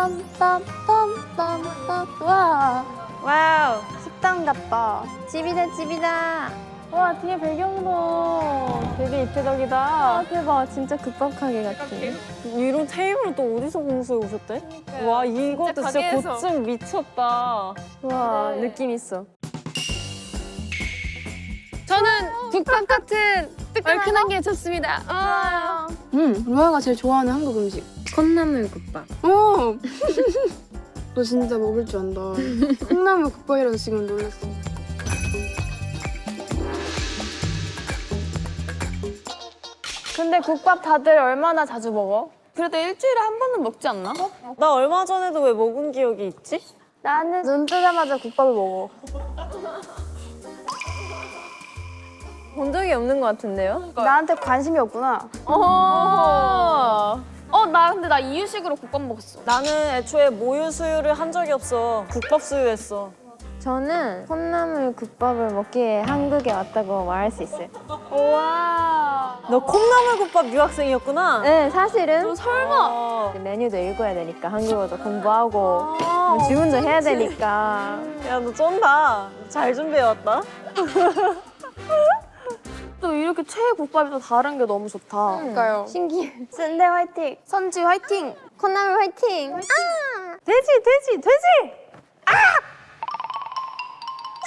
빰빰빰빰빰빰. 와, 와우. 식당 같다. 집이다 집이다. 와, 뒤에 배경도 되게 입체적이다. 아 대박 진짜 국밥 가게 같아. 이런 테이블을 또 어디서 공수해 오셨대? 와 이것도 진짜 가게에서. 고증 미쳤다. 와 느낌 있어. 저는 국밥 같은 얼큰한 게 좋습니다. 아. 로아가 제일 좋아하는 한국 음식. 콩나물 국밥. 오! 너 진짜 먹을 줄 안다. 콩나물 국밥이라서 지금 놀랐어. 근데 국밥 다들 얼마나 자주 먹어? 그래도 일주일에 한 번은 먹지 않나? 나 얼마 전에도 왜 먹은 기억이 있지? 나는 눈 뜨자마자 국밥을 먹어. 본 적이 없는 것 같은데요? 나한테 관심이 없구나. 나 근데 나 이유식으로 국밥 먹었어. 나는 애초에 모유 수유를 한 적이 없어. 국밥 수유했어. 저는 콩나물 국밥을 먹기에 한국에 왔다고 말할 수 있어요. 우와. 너 콩나물 국밥 유학생이었구나? 네, 사실은 설마. 메뉴도 읽어야 되니까 한국어도 공부하고 뭐 주문도 해야 되니까. 야, 너 쩐다. 잘 준비해왔다. 또 이렇게 최애 국밥이 또 다른 게 너무 좋다. 그러니까요. 신기해. 순대 화이팅. 선지 화이팅. 콩나물 화이팅! 돼지!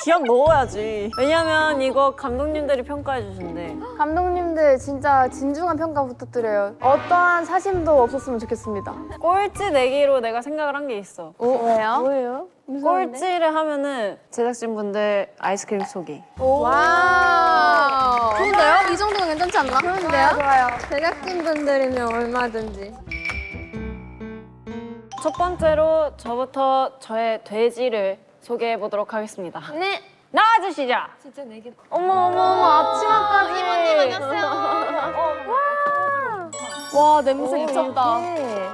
기억 넣어야지. 왜냐면 이거 감독님들이 평가해 주신대. 감독님들 진짜 진중한 평가 부탁드려요. 어떠한 사심도 없었으면 좋겠습니다. 꼴찌 내기로 내가 생각을 한 게 있어. 왜요? 뭐예요? 꼴찌를 하면은 제작진분들 아이스크림 쏘기. 와! 좋은데요? 이 정도면 괜찮지 않나? 좋은데요? 좋아요. 제작진분들이면 얼마든지. 첫 번째로 저부터 저의 돼지를 소개해 보도록 하겠습니다. 네. 나와주시죠. 진짜 내기. 어머 앞치마까지. 이모님 안녕하세요. 와, 냄새 미쳤다. 네.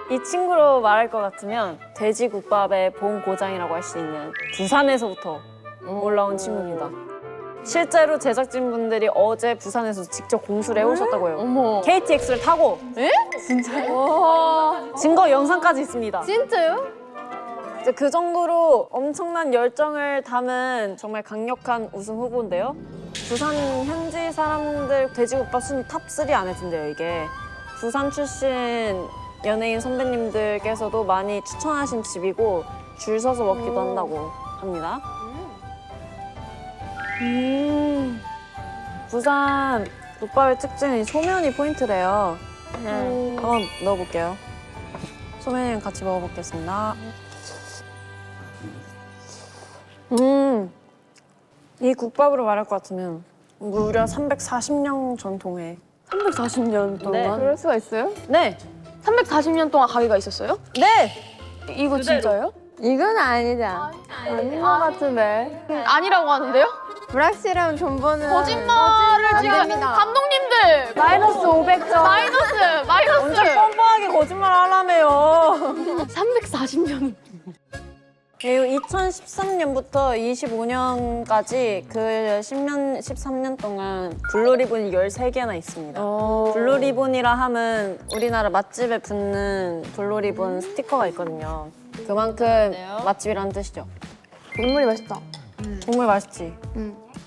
이 친구로 말할 것 같으면 돼지국밥의 본고장이라고 할 수 있는 부산에서부터 올라온 친구입니다. 실제로 제작진분들이 어제 부산에서 직접 공수를 해오셨다고 해요. 어머. KTX를 타고. 와. 증거 영상까지 있습니다. 진짜요? 이제 그 정도로 엄청난 열정을 담은 정말 강력한 우승 후보인데요. 부산 현지 사람들 돼지국밥 순위 탑3 안에 든대요, 이게. 부산 출신 연예인 선배님들께서도 많이 추천하신 집이고 줄 서서 먹기도 한다고 합니다. 부산 국밥의 특징은 소면이 포인트래요. 한번 넣어볼게요. 소면이랑 같이 먹어보겠습니다. 이 국밥으로 말할 것 같으면 무려 340년 전통의 340년 동안? 네. 그럴 수가 있어요? 네! 340년 동안 가게가 있었어요? 네! 이거 진짜요? 이건 아니다. 아닌 것 같은데. 아니라고 하는데요? 불확실한 정보는 거짓말을 안 지금 됩니다. 감독님들 마이너스 500점. 언제 뻔뻔하게 거짓말 하라며요. 340년. 그리고 2013년부터 25년까지 그 13년 동안 블루리본이 13개나 있습니다. 블루리본이라 함은 우리나라 맛집에 붙는 블루리본 스티커가 있거든요. 그만큼 맛집이라는 뜻이죠. 국물이 맛있다. 정말 맛있지?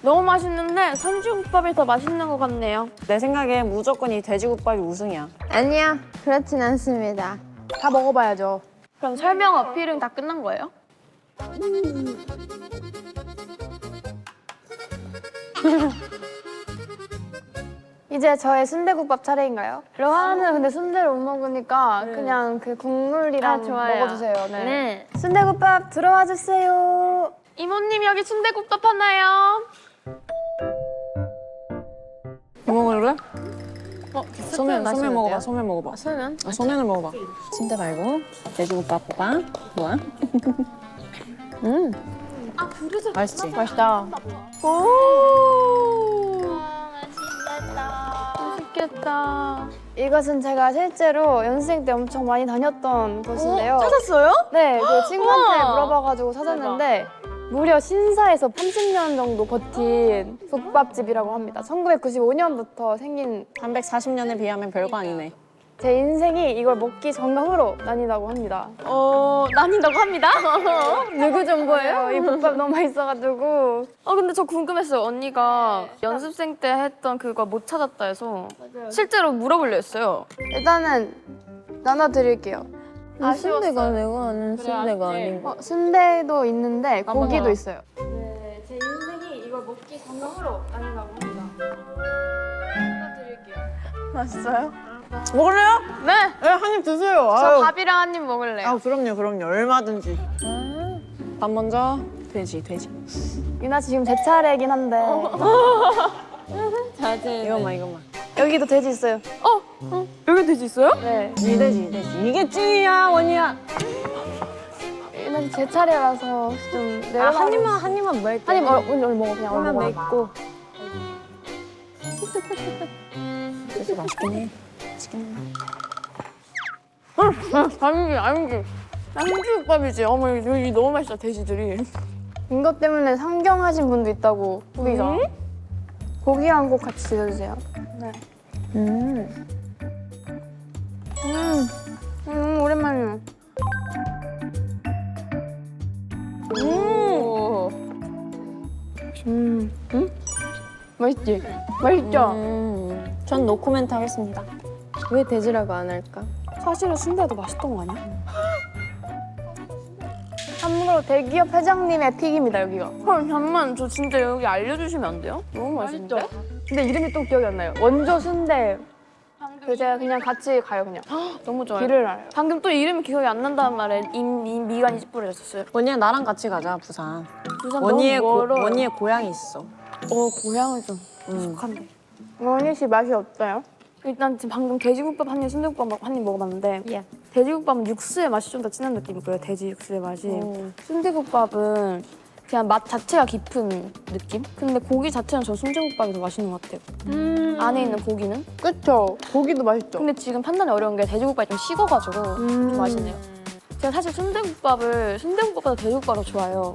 너무 맛있는데 선지국밥이 더 맛있는 것 같네요. 내 생각엔 무조건 이 돼지국밥이 우승이야. 아니야. 그렇진 않습니다. 다 먹어봐야죠. 그럼 설명 어필은 다 끝난 거예요? 이제 저의 순대국밥 차례인가요? 로하는 근데 순대를 못 먹으니까 그냥 그 국물이랑 좋아요. 먹어주세요. 네. 네. 순대국밥 들어와 주세요. 이모님 여기 순대국밥 하나요? 뭐 먹을래? 소면 먹어봐. 소면 먹어봐. 소면? 소면을 먹어봐. 순대 말고 돼지국밥 먹어봐. 좋아? 맛있지? 맛있다. 오. 맛있겠다. 이것은 제가 실제로 연습생 때 엄청 많이 다녔던 곳인데요. 찾았어요? 네, 그 친구한테 우와. 물어봐가지고 찾았는데 무려 신사에서 30년 정도 버틴 국밥집이라고 합니다. 1995년부터 생긴 340년에 비하면 별거 아니네. 제 인생이 이걸 먹기 전과 후로 나뉜다고 합니다. 나뉜다고 합니다. 누구 정보예요? 이 국밥 너무 맛있어가지고. 근데 저 궁금했어요. 언니가 연습생 때 했던 그거 못 찾았다 해서 실제로 물어보려 했어요. 일단은 나눠드릴게요. 순대가 내가 아는 순대가 아니고. 순대도 있는데 고기도 있어요. 네, 제 인생이 이걸 먹기 전과 후로 나뉜다고 합니다. 나눠드릴게요. 맛있어요? 먹을래요? 네! 네, 한 입 드세요. 저 아유. 밥이랑 한 입 먹을래요. 아, 그럼요. 얼마든지. 밥 먼저. 돼지. 유나 씨 지금 제 차례긴 한데 이것만. 여기도 돼지 있어요. 여기 돼지 있어요? 네. 돼지. 이게 찐이야, 원이야. 유나 씨 제 차례라서 좀 내려. 한 입만 먹을게. 한 입 오늘 먹어 그냥 얼른 먹어. 먹고. 돼지 맛있긴 해. 아니지. 남주국밥이지. 어머 여기 너무 맛있어 돼지들이. 이것 때문에 상경하신 분도 있다고 고기가. 고기랑 꼭 같이 드셔주세요. 네. 오랜만이에요. 맛있지? 맛있죠? 전 노코멘트 하겠습니다. 왜 돼지라고 안 할까? 사실은 순대도 맛있던 거 아니야? 참고로 대기업 회장님의 픽입니다 여기가. 헐 잠만 저 진짜 여기 알려주시면 안 돼요? 너무 맛있는데? 근데 이름이 또 기억이 안 나요. 원조 순대. 그 제가 그냥 같이 가요 그냥. 너무 좋아요. 길을 알아요. 방금 또 이름이 기억이 안 난다는 말에 미간이 찌푸려졌어요. 원이야, 나랑 같이 가자, 부산. 부산 원이의 너무 멀어요. 원이의 고향이 있어. 고향은 좀 부족한데. 원희 씨 맛이 어때요? 일단 지금 방금 돼지국밥 한 입, 순대국밥 한 입 먹어봤는데 돼지국밥은 육수의 맛이 좀 더 진한 느낌이고요. 돼지 육수의 맛이. 순대국밥은 그냥 맛 자체가 깊은 느낌? 근데 고기 자체는 저 순대국밥이 더 맛있는 것 같아요. 안에 있는 고기는? 그쵸. 고기도 맛있죠. 근데 지금 판단이 어려운 게 돼지국밥이 좀 식어가지고 좀 맛있네요. 제가 사실 순대국밥을 순대국밥보다 돼지국밥을 더 좋아해요.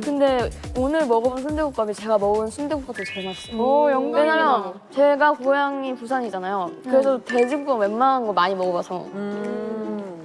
근데 오늘 먹어본 순대국밥이 제가 먹은 순대국밥도 제일 맛있어요. 오, 영광이다. 왜냐면 제가 고향이 부산이잖아요. 그래서 돼지국밥 웬만한 거 많이 먹어봐서.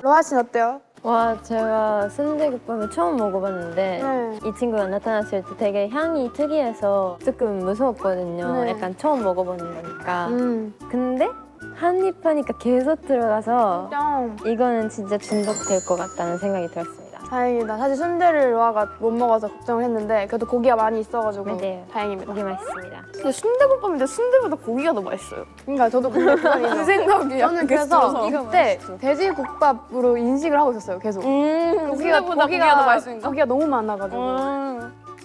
로하 씨는 어때요? 와, 제가 순대국밥을 처음 먹어봤는데 네. 이 친구가 나타났을 때 되게 향이 특이해서 조금 무서웠거든요. 네. 약간 처음 먹어보는 거니까. 음. 근데 한 입 하니까 계속 들어가서 짱. 이거는 진짜 중독될 것 같다는 생각이 들었습니다. 다행이다. 사실 순대를 로하가 못 먹어서 걱정을 했는데 그래도 고기가 많이 있어가지고 맞아요. 다행입니다. 고기 맛있습니다. 근데 순대국밥인데 순대보다 고기가 더 맛있어요. 그러니까 저도 그게 부산이죠. 그 생각이 저는 그래서 그때 돼지국밥으로 인식을 하고 있었어요. 계속. 순대보다 고기가 더 맛있으니까. 고기가 너무 많아가지고.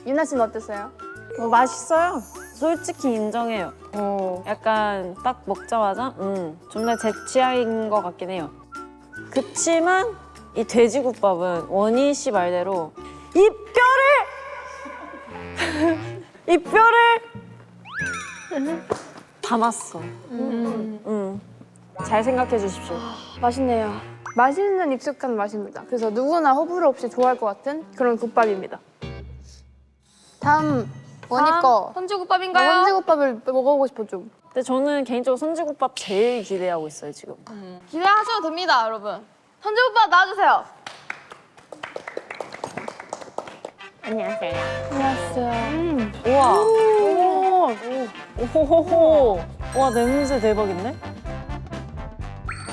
유나 씨는 어땠어요? 맛있어요. 솔직히 인정해요. 약간 딱 먹자마자 정말 제 취향인 것 같긴 해요. 그치만 이 돼지국밥은 원희 씨 말대로 이 뼈를 담았어. 잘 생각해 주십시오. 맛있네요. 맛있는 익숙한 맛입니다. 그래서 누구나 호불호 없이 좋아할 것 같은 그런 국밥입니다. 다음 원희 거. 선주국밥인가요? 선지국밥을 먹어보고 싶어 좀. 근데 저는 개인적으로 선지국밥 제일 기대하고 있어요 지금. 기대하셔도 됩니다, 여러분. 선주국밥 나와주세요. 안녕하세요. 안녕하세요. 우와. 오호호호. 와 냄새 대박인데?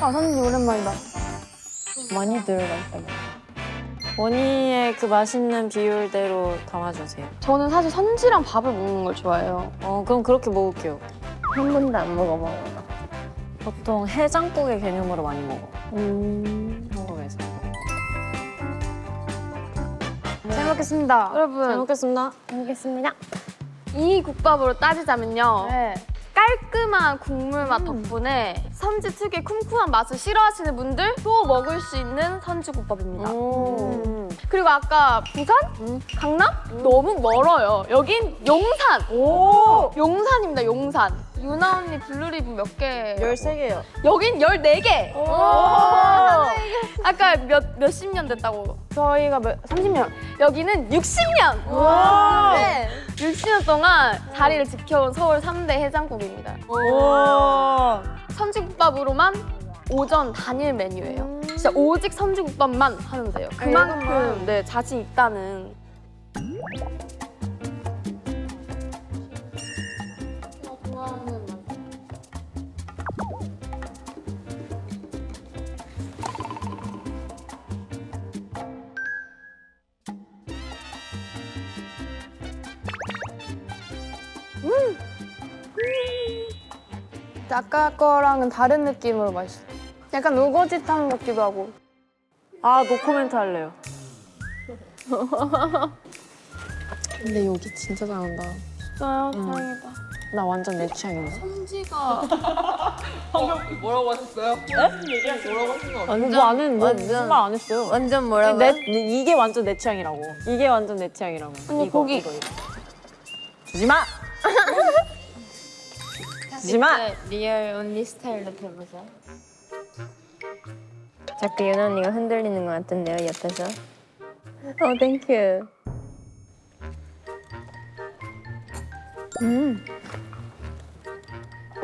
아, 선지 오랜만이다. 많이 들어가 있다. 원희의 그 맛있는 비율대로 담아주세요. 저는 사실 선지랑 밥을 먹는 걸 좋아해요. 그럼 그렇게 먹을게요. 한 번도 안 먹어봐요. 보통 해장국의 개념으로 많이 먹어. 한국에서. 잘 먹겠습니다. 여러분, 잘 먹겠습니다. 알겠습니다. 이 국밥으로 따지자면요. 네. 깔끔한 국물 맛 덕분에 선지 특유의 쿰쿰한 맛을 싫어하시는 분들도 먹을 수 있는 선지국밥입니다. 그리고 아까 부산? 강남? 너무 멀어요. 여긴 용산! 용산입니다, 용산. 유나 언니 블루리본 몇 개? 13개요. 여긴 14개! 아까 몇십 년 됐다고. 저희가 30년. 여기는 60년! 네, 60년 동안 자리를 지켜온 서울 3대 해장국입니다. 오. 선지국밥으로만 오전 단일 메뉴예요. 진짜 오직 선지국밥만 하면 돼요. 그만큼 네, 자신 있다는. 아까 거랑은 다른 느낌으로 맛있어. 약간 우거지탕 같기도 하고. 아 노코멘트 할래요. 근데 여기 진짜 잘한다. 진짜요? 다행이다. 나 완전 내 취향이네. 완전 무슨 말 안 했어요. 완전 뭐라고요? 이게 완전 내 취향이라고. 이게 완전 내 취향이라고. 이거, 고기. 이거. 주지 마. 주지 마. 리얼 언니 스타일로 해보자. 자꾸 윤 언니가 흔들리는 것 같은데요, 옆에서. 땡큐.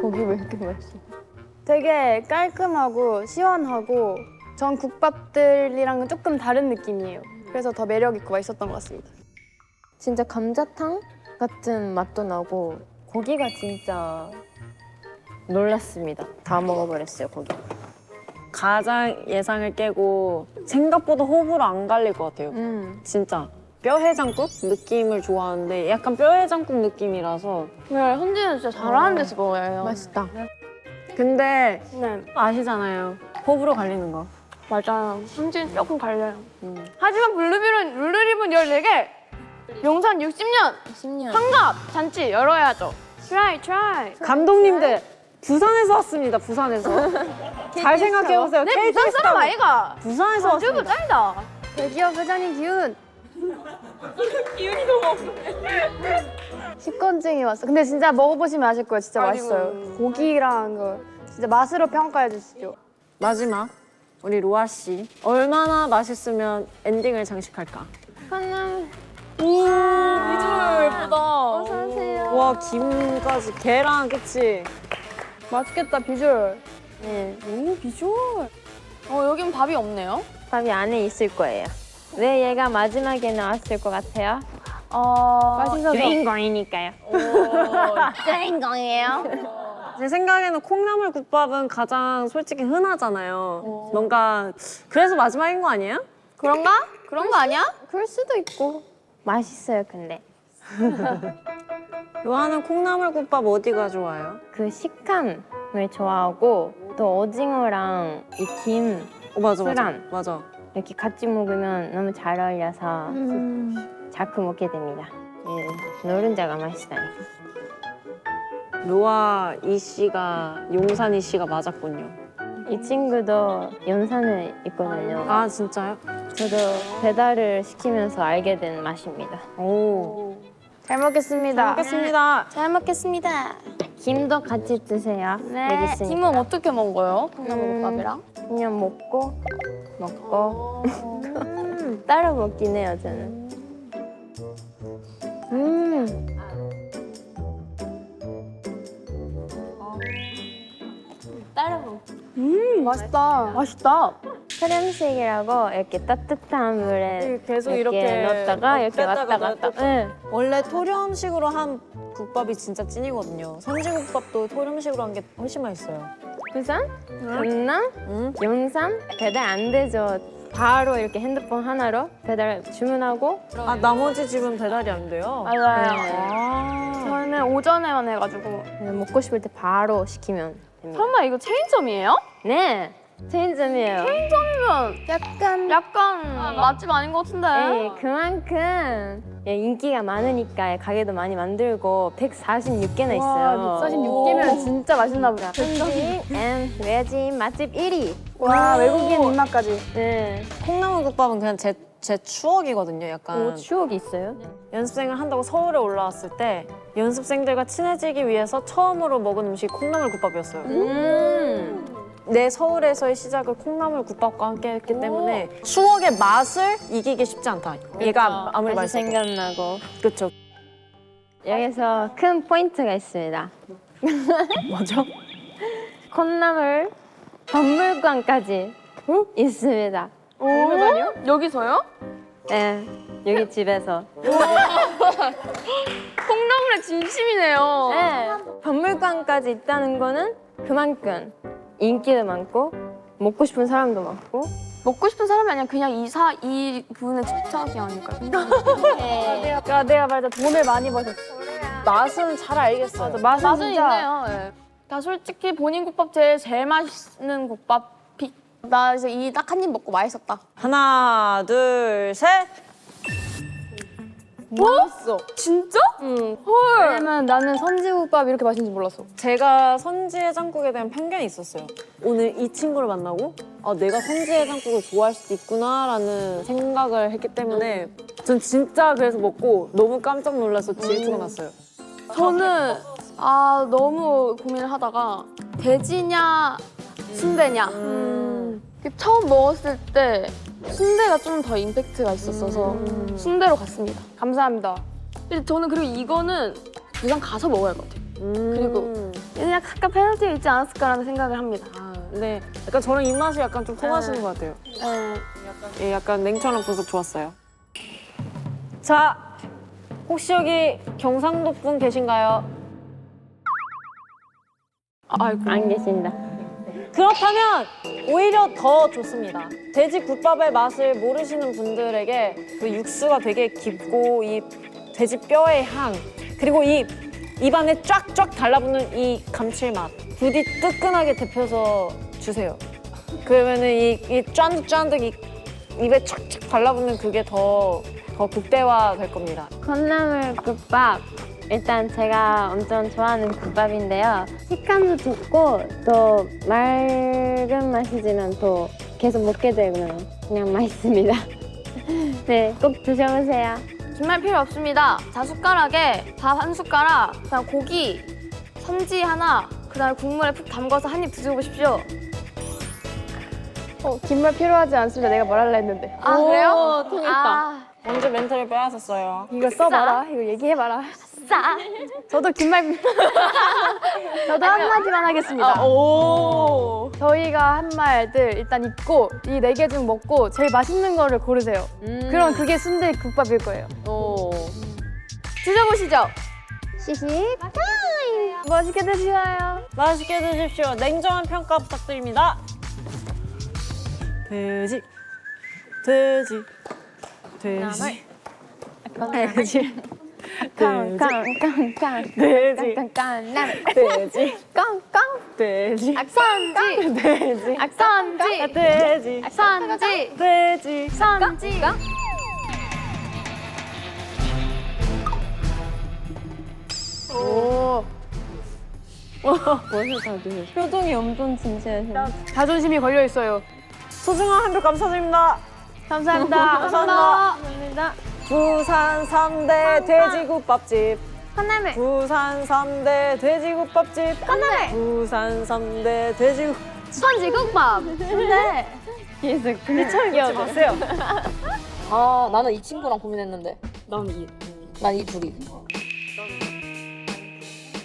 고기 왜 이렇게 맛있어? 되게 깔끔하고 시원하고 전 국밥들이랑은 조금 다른 느낌이에요. 그래서 더 매력 있고 맛있었던 것 같습니다. 진짜 감자탕 같은 맛도 나고 고기가 진짜 놀랐습니다. 다 먹어버렸어요, 고기. 가장 예상을 깨고 생각보다 호불호 안 갈릴 것 같아요. 진짜. 뼈해장국 느낌을 좋아하는데 약간 뼈해장국 느낌이라서. 네, 현지는 진짜 잘하는 데서 먹어요. 맛있다. 근데 네, 아시잖아요. 호불호 갈리는 거. 맞아요. 현지는 조금 갈려요. 하지만 블루립은 14개, 용산 60년, 10년. 환갑, 잔치 열어야죠. try. 감독님들 부산에서 왔습니다. 부산에서. 잘 생각해보세요. 내 부산 사람 아이가. 부산에서 쭈부 왔습니다. 짱이다. 대기업 회장님 기운. 식권증이 왔어. 근데 진짜 먹어보시면 아실 거예요. 진짜 맛있어요. 고기랑 그 진짜 맛으로 평가해 주시죠. 마지막 우리 로아 씨 얼마나 맛있으면 엔딩을 장식할까? 비주얼 예쁘다. 와 김까지 계란 그치? 맛있겠다 비주얼. 네, 오 비주얼. 여긴 밥이 없네요. 밥이 안에 있을 거예요. 왜 얘가 마지막에 나왔을 것 같아요? 맛있어서. 주인공이니까요. 주인공이에요? 제 생각에는 콩나물 국밥은 가장 솔직히 흔하잖아요. 뭔가 그래서 마지막인 거 아니에요? 그런가? 그런 거 아니야? 그럴 수도 있고. 맛있어요, 근데. 로아는 콩나물 국밥 어디가 좋아요? 그 식감을 좋아하고 또 오징어랑 이 김 맞아 술안. 맞아. 이렇게 같이 먹으면 너무 잘 어울려서 자꾸 먹게 됩니다. 예, 노른자가 맛있어요. 로아 이 씨가 용산 이 씨가 맞았군요. 이 친구도 연산에 있거든요. 아 진짜요? 저도 배달을 시키면서 알게 된 맛입니다. 오. 잘 먹겠습니다. 알겠습니다. 잘 먹겠습니다. 김도 같이 드세요. 여기 있으니까. 김은 어떻게 먹어요? 콩나물국밥이랑? 그냥 먹고 따로 먹긴 해요, 저는. 따로 먹. 맛있다. 맛있다. 크림식이라고 이렇게 따뜻한 물에 계속 이렇게 이렇게 넣었다가 이렇게 뺐다가 왔다 갔다. 놨다가. 네. 원래 토렴식으로 한 국밥이 진짜 찐이거든요. 선지국밥도 토렴식으로 한 게 훨씬 맛있어요. 부산, 강남, 응? 용산 배달 안 되죠. 바로 이렇게 핸드폰 하나로 배달 주문하고 아 나머지 집은 배달이 안 돼요? 맞아요. 아. 저희는 오전에만 해가지고. 그냥 먹고 싶을 때 바로 시키면 됩니다. 설마 이거 체인점이에요? 네, 체인점이에요. 체인점이면 약간 맛집 아닌 것 같은데. 네, 그만큼 인기가 많으니까 가게도 많이 만들고 146개나 있어요. 146개면 진짜 맛있나 보다. 현지 앤 외지 맛집 1위. 와 외국인 입맛까지. 네. 콩나물 국밥은 그냥 제 추억이거든요. 약간 추억이 있어요? 연습생을 한다고 서울에 올라왔을 때 연습생들과 친해지기 위해서 처음으로 먹은 음식이 콩나물 국밥이었어요. 내 서울에서의 시작을 콩나물 국밥과 함께 했기 때문에 추억의 맛을 이기기 쉽지 않다. 얘가 아무리 다시 맛있어도. 생각나고. 그렇죠. 여기서 큰 포인트가 있습니다. 뭐죠? 콩나물 박물관까지 있습니다. 박물관이요? 여기서요? 네, 여기 집에서. 콩나물의 진심이네요. 네, 박물관까지 있다는 거는 그만큼 인기도 많고 먹고 싶은 사람도 많고. 먹고 싶은 사람이 아니라 그냥 이 분의 집착이 아닐까요? 내가 말했 돈을 많이 버셨어. 맛은 잘 알겠어요. 맛은 진짜 있네요. 예. 나 솔직히 본인 국밥 제일 맛있는 국밥이 나 이제 이 딱 한 입 먹고 맛있었다. 하나, 둘, 셋. 맛있어. 진짜? 헐. 왜냐면 나는 선지국밥 이렇게 맛있는지 몰랐어. 제가 선지해장국에 대한 편견이 있었어요. 오늘 이 친구를 만나고 내가 선지해장국을 좋아할 수도 있구나라는 생각을 했기 때문에 전 진짜 그래서 먹고 너무 깜짝 놀라서 질투가 났어요. 저는 너무 고민을 하다가 돼지냐 순대냐. 처음 먹었을 때 순대가 좀 더 임팩트가 있었어서 순대로 갔습니다. 감사합니다. 근데 저는 그리고 이거는 부산 가서 먹어야 할 것 같아요. 그리고 그냥 약간 페널티가 있지 않았을까라는 생각을 합니다. 네, 약간 저랑 입맛이 약간 좀 통하시는 것 같아요. 약간 냉철한 분석 좋았어요. 자, 혹시 여기 경상도 분 계신가요? 안 계신다. 그렇다면 오히려 더 좋습니다. 돼지 국밥의 맛을 모르시는 분들에게 그 육수가 되게 깊고 이 돼지 뼈의 향 그리고 이 입안에 쫙쫙 달라붙는 이 감칠맛 부디 뜨끈하게 데펴서 주세요. 그러면은 이 쫀득쫀득 입에 착착 달라붙는 그게 더 극대화 될 겁니다. 콩나물 국밥. 일단 제가 엄청 좋아하는 국밥인데요. 식감도 좋고 또 맑은 맛이지만 또 계속 먹게 되면 그냥 맛있습니다. 네, 꼭 드셔보세요. 정말 필요 없습니다. 자, 숟가락에 밥 한 숟가락, 그다음 고기, 선지 하나, 그다음에 국물에 푹 담가서 한 입 드셔보십시오. 긴말 필요하지 않습니다. 내가 말할라 했는데. 아, 그래요? 통했다. 먼저 멘트를 빼앗았어요. 이거 써봐라. 이거 얘기해봐라. 싸! 저도 긴말 저도 한마디만 하겠습니다. 오. 저희가 한 말들 일단 읽고 이 4개 중 먹고 제일 맛있는 거를 고르세요. 그럼 그게 순대 국밥일 거예요. 드셔보시죠. 시식 타임! 맛있게 드시어요. 맛있게 드십시오. 냉정한 평가 부탁드립니다. 돼지, 돼지, 돼지, 돼지, 깡깡깡깡. 돼지, 깡깡깡. 돼지, 깡깡! 돼지, 선지! 돼지, 선지! 돼지, 선지! 돼지. 선지! 오, 벌써 다 드셨어요. 표정이 엄청 진지하시네. 자존심이 걸려 있어요. 소중한 한 표 감사드립니다. 감사합니다. 감사합니다. 부산 3대 돼지국밥집. 칸나물! 부산 3대 돼지국밥집. 칸나물! 부산 3대 돼지국. 선지국밥! 순대! 계속 잊지 마세요. 나는 이 친구랑 고민했는데. 난 이 둘이.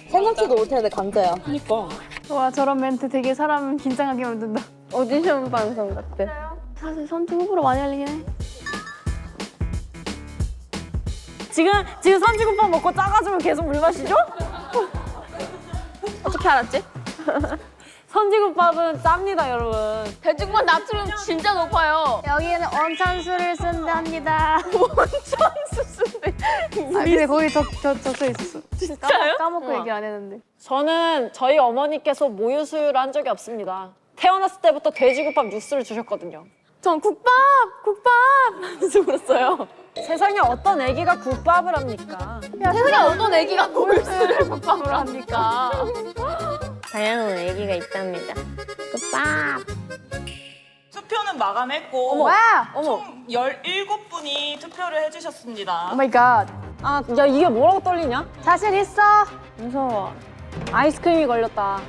생각지도 못했는데 감자야. 와, 저런 멘트 되게 사람 긴장하게 만든다. 오디션 방송 같아. 사실 선지 후보로 많이 알리긴 해. 지금 선지국밥 먹고 짜가지고 계속 물 마시죠? 어떻게 알았지? 선지국밥은 짭니다, 여러분. 돼지국밥 나트륨 진짜 높아요. 여기는 원천수를 쓴답니다. 원천수 순대. 근데 거기 적혀 있었어. 진짜요? 까먹고 얘기 안 했는데. 저는 저희 어머니께서 모유 수유를 한 적이 없습니다. 태어났을 때부터 돼지국밥 육수를 주셨거든요. 전 국밥! 하면서 울었어요. 세상에 어떤 애기가 국밥을 합니까? 세상에 어떤 애기가 골수를 국밥으로 합니까? 다양한 얘기가 있답니다. 국밥. 투표는 마감했고 와! 총 17분이 투표를 해주셨습니다. 오 마이 갓. 아, 야, 이게 뭐라고 떨리냐? 자신 있어. 무서워. 아이스크림이 걸렸다.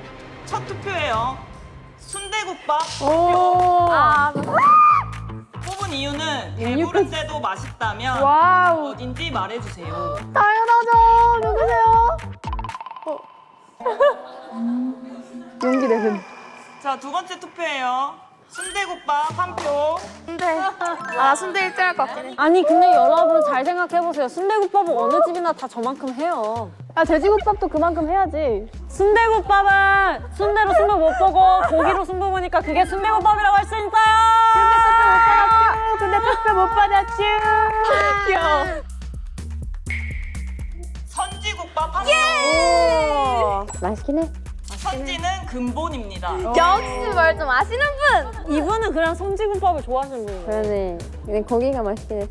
첫 투표예요. 순대국밥 오. 뽑은 이유는 배부른데도 맛있다면 와우. 어딘지 말해주세요. 당연하죠. 누구세요? 용기 내는. 자, 두 번째 투표예요. 순대국밥 한 표. 아 순대 1등 할 것 같긴 해. 아니 근데 여러분 잘 생각해보세요. 순대국밥은 어느 집이나 다 저만큼 해요. 야 돼지국밥도 그만큼 해야지. 순대국밥은 순대로 승부 못 보고 고기로 승부 보니까 그게 순대국밥이라고 할 수 있어요. 근데 투표 못 받았쥬. 귀여워. 선지국밥 한 표. 맛있긴 해. 선지는 근본입니다. 역시 뭘 좀 아시는 분. 이분은 그냥 선지국밥을 좋아하시는 분이에요. 그러네. 근데 고기가 맛있긴 했어.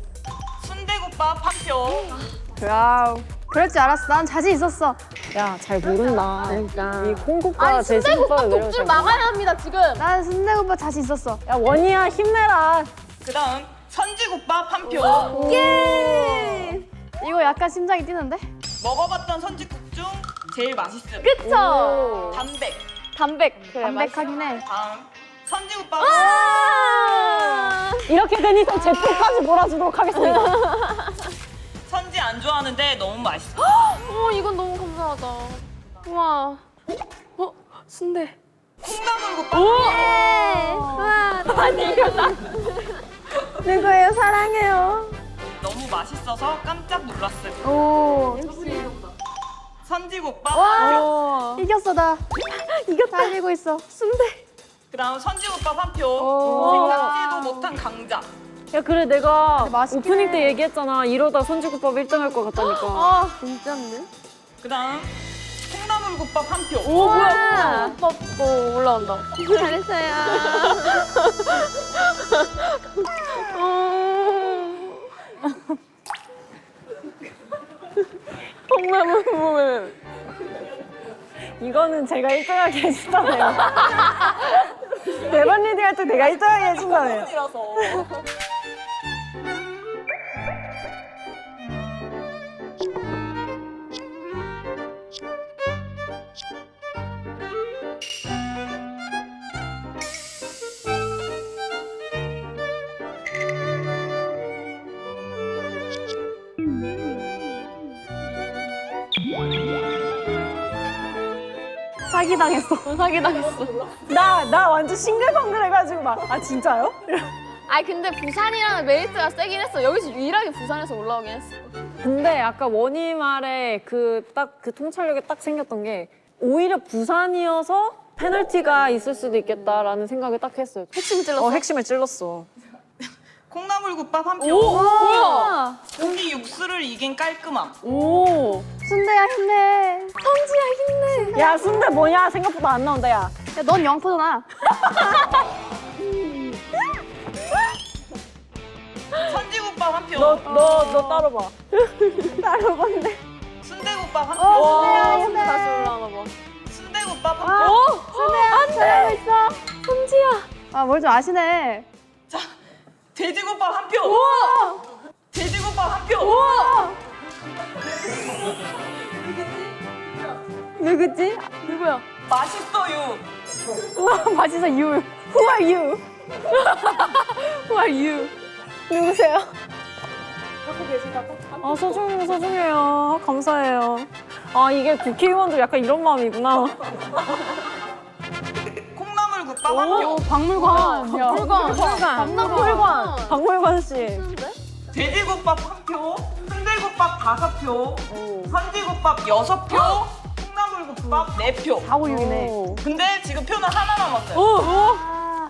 순대국밥 한 표. 와우. 그럴 줄 알았어. 난 자신 있었어. 야, 잘 모른다. 그러니까. 이 콩국밥 아니 순대국밥 돼지국밥을 매력 독줄 막아야 합니다 지금. 난 순대국밥 자신 있었어. 야, 원희야 힘내라. 그다음 선지국밥 한 표. 이거 약간 심장이 뛰는데? 먹어봤던 선지국 중 제일 맛있음. 그쵸? 담백. 담백. 그래 담백하긴 해. 다음 선지국밥. 이렇게 된 이상 제 표까지 몰아주도록 하겠습니다. 선지 안 좋아하는데 너무 맛있어. 이건 너무 감사하다. 우와. 순대. 콩나물국밥. 우와. 아니 이거다. 누구예요? 사랑해요. 너무 맛있어서 깜짝 놀랐음. 오. 선지국밥 한 표. 이겼어 나. 이겼다. 달리고 있어. 순대. 그다음 선지국밥 한 표. 생각지도 못한 강자. 야, 그래 내가 맛있긴 오프닝 해. 때 얘기했잖아. 이러다 선지국밥 1등 할 것 같다니까. 아 진짠데? 그다음 콩나물국밥 한 표. 오, 뭐야? 국밥도 올라온다. 잘했어요. 이거는 제가 1등하게 해준다네요. 대반 리딩 할 때 내가 1등하게 해준다네요. 사기당했어. 사기당했어. 나 완전 싱글벙글 해가지고 막, 아, 진짜요? 아니 근데 부산이라는 메리트가 세긴 했어. 여기서 유일하게 부산에서 올라오긴 했어. 근데 아까 원희 말에 그 통찰력이 딱 생겼던 게 오히려 부산이어서 페널티가 있을 수도 있겠다라는 생각을 딱 했어요. 핵심 찔렀어. 핵심을 찔렀어. 콩나물국밥 한 표. 뭐야? 고기 육수를 이긴 깔끔함. 오. 순대야 힘내. 야, 순대 뭐냐? 생각보다 안 나온다, 야. 야, 넌 영포잖아. 선지국밥 한 표. 너 따로 봐. 순대국밥 한 표. 순대야 힘내. 다시 올라오나 봐. 순대국밥 한 표. 순대야 잘하고 있어. 손지야. 아, 뭘 좀 아시네. 자, 돼지국밥 한 표. 돼지국밥 한 표. 누구지? 누구야? 맛있어요. 우와, 맛있어, you. Who are you? Who are you? 누구세요? 아, 소중해요. 감사해요. 아, 이게 국회의원도 약간 이런 마음이구나. 콩나물국밥 한 표. 박물관. 박물관. 박물관 씨. 돼지국밥 한 표. 순대국밥 5표. 선지국밥 6표. 콩나물국밥 4표. 4, 5, 6이네. 근데 지금 표는 하나 남았어요.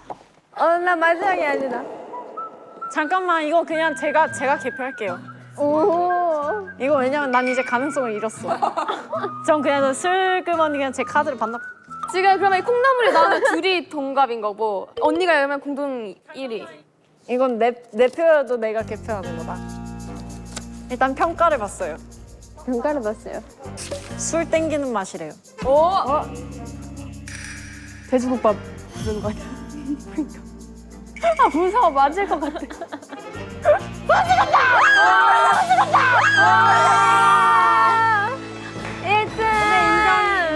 나 마지막이 아니다. 잠깐만, 이거 그냥 제가 개표할게요. 오. 이거 왜냐면 난 이제 가능성을 잃었어. 전 그냥 슬그머니 그냥 제 카드를 반납. 지금 그러면 이 콩나물이 나오면 둘이 동갑인 거고 언니가 열면 공동 1위. 이건 내 표여도 내가 개표하는 거다. 일단 평가를 봤어요. 평가를 봤어요. 술 땡기는 맛이래요. 돼지국밥 부르는 거 아니야? 아, 무서워. 맞을 것 같아.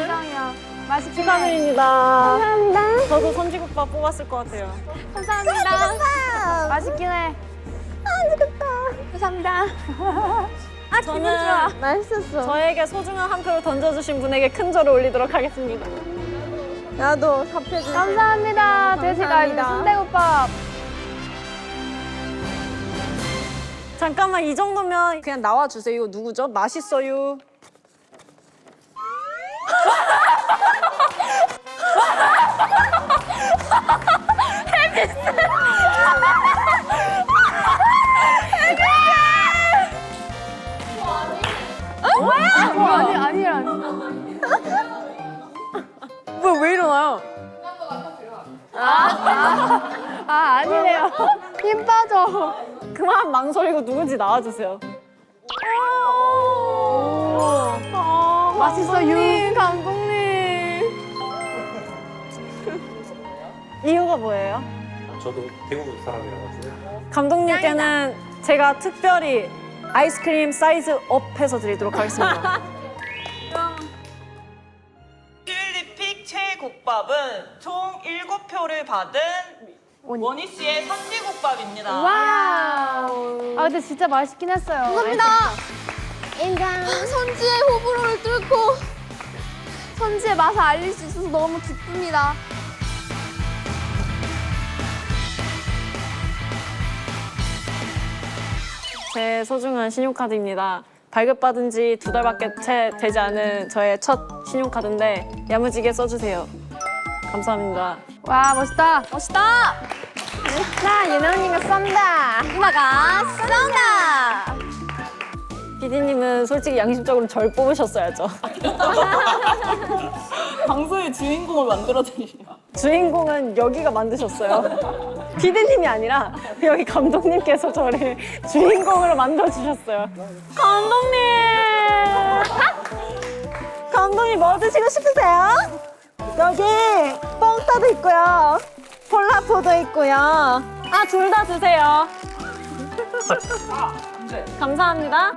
인정이야. 맛있게. 축하드립니다. 감사합니다. 저도 선지국밥 뽑았을 것 같아요. 감사합니다. 맛있긴 해. 감사합니다. 저는 맛있었어. 저에게 소중한 한 표를 던져주신 분에게 큰 절을 올리도록 하겠습니다. 나도 사표 주세요. 감사합니다. 돼지갈비 순대국밥. 잠깐만 이 정도면 그냥 나와주세요. 이거 누구죠? 맛있어요. 아니야. 뭐야 왜 일어나요? 아니래요. 힘 빠져. 그만 망설이고 누군지 나와주세요. 맛있어요. 감독님. 이유가 뭐예요? 저도 대구 사람이라 가지고. 감독님께는 제가 특별히 아이스크림 사이즈 업 해서 드리도록 하겠습니다. 필리픽 최국밥은 총 7표를 받은 원희 씨의 선지국밥입니다. 아 근데 진짜 맛있긴 했어요. 감사합니다. 선지의 호불호를 뚫고 선지의 맛을 알릴 수 있어서 너무 기쁩니다. 제 소중한 신용카드입니다. 발급받은 지 2달밖에 채 되지 않은 저의 첫 신용카드인데 야무지게 써주세요. 감사합니다. 와 멋있다. 멋있다. 나 예나 언니가 쏜다. 누나가 쏜다. PD님은 솔직히 양심적으로 절 뽑으셨어야죠. 방송의 주인공을 만들어드리네요. 주인공은 여기가 만드셨어요. PD님이 아니라 여기 감독님께서 저를 주인공으로 만들어주셨어요. 감독님! 감독님 뭐 드시고 싶으세요? 여기 뽕따도 있고요. 폴라포도 있고요. 아, 둘 다 드세요. 감사합니다.